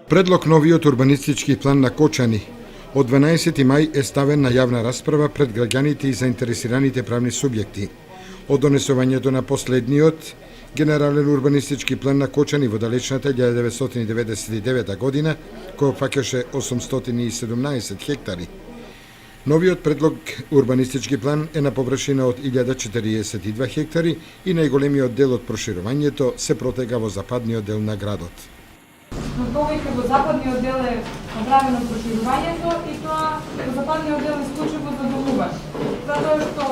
Предлог новиот урбанистички план на Кочани од 12 мај е ставен на јавна расправа пред граѓаните и заинтересираните правни субјекти. Од донесувањето на последниот генерален урбанистички план на Кочани во далечната 1999 година, кој опфаќаше 817 хектари. Новиот предлог урбанистички план е на површина од 1042 хектари и најголемиот дел од проширувањето се протега во западниот дел на градот. Но повеќе во западниот дел е направено проширувањето и тоа во западниот дел исклучиво за домување. Затоа што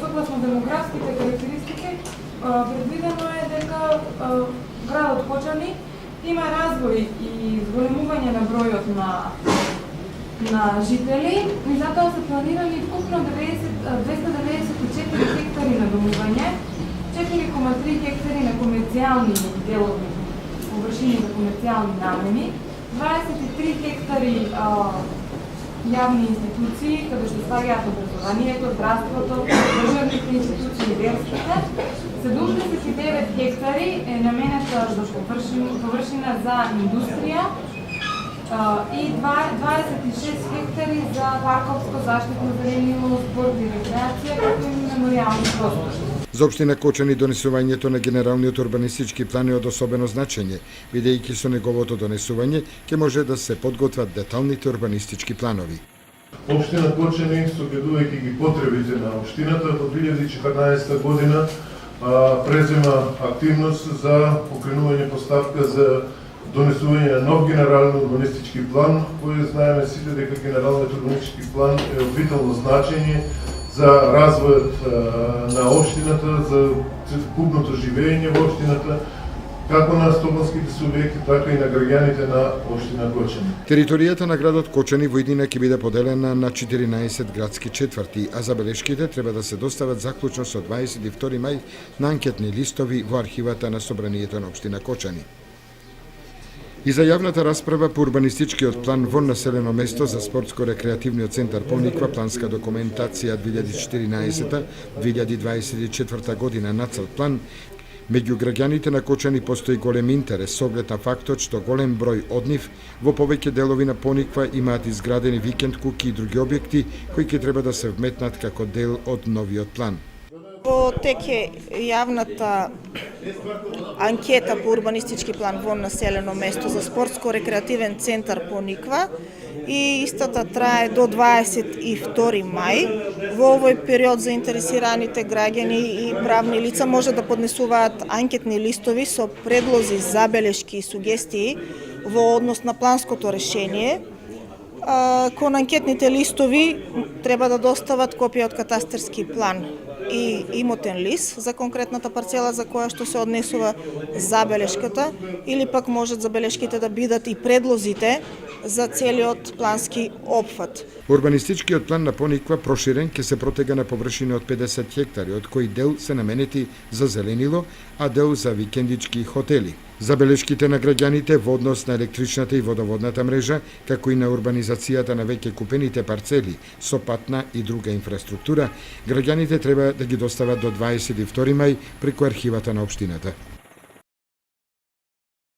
согласно демографските карактеристики предвидено е дека градот Кочани има развој и зголемување на бројот на жители и затоа се планирани вкупно 294 хектари на домување, 4,3 хектари на комерцијални делови, површини за комерцијални намени, 23 хектари јавни институции, каде што спаѓаат образованието, здравството, државните институции и верските, 79 хектари е наменета за површина за индустрија и 26 хектари за парковско заштитно зеленило, спорт и рекреација, како и меморијални простори. За општина Кочани донесувањето на генералниот урбанистички план е од особено значење, бидејќи со неговото донесување ќе може да се подготват деталните урбанистички планови. Општина Кочани, согледувајќи ги потребите на општината, во 2014 година презема активност за покренување поставка за донесување на нов генерален урбанистички план, кој знаеме сите дека генералниот урбанистички план е од витално значење за развојот на општината, за целокупното живење во општината, како на стопанските субјекти, така и на граѓаните на општина Кочани. Територијата на градот Кочани во иднина ќе биде поделена на 14 градски четврти, а забелешките треба да се достават заклучно со 22 мај на анкетни листови во архивата на Собранието на општина Кочани. И за јавната расправа по урбанистичкиот план во населено место за спортско-рекреативниот центар Пониква, планска документација 2014-2024 година нацрт план, меѓу граѓаните на Кочани постои голем интерес со оглед на фактот што голем број од нив во повеќе делови на Пониква имаат изградени викенд куки и други објекти кои ќе треба да се вметнат како дел од новиот план. Во тек е јавната анкета по урбанистички план во населено место за спортско-рекреативен центар Пониква и истата трае до 22 мај. Во овој период заинтересираните граѓани и правни лица може да поднесуваат анкетни листови со предлози, забелешки и сугестии во однос на планското решение. Кон анкетните листови треба да достават копија од катастерски план и имотен лист за конкретната парцела за која што се однесува забелешката, или пак можат забелешките да бидат и предлозите за целиот плански опфат. Урбанистичкиот план на Пониква проширен ќе се протега на површина од 50 хектари, од кои дел се наменети за зеленило, а дел за викендички хотели. Забелешките на граѓаните во однос на електричната и водоводната мрежа, како и на урбанизацијата на веќе купените парцели со патна и друга инфраструктура, граѓаните треба да ги достават до 22 мај преку архивата на општината.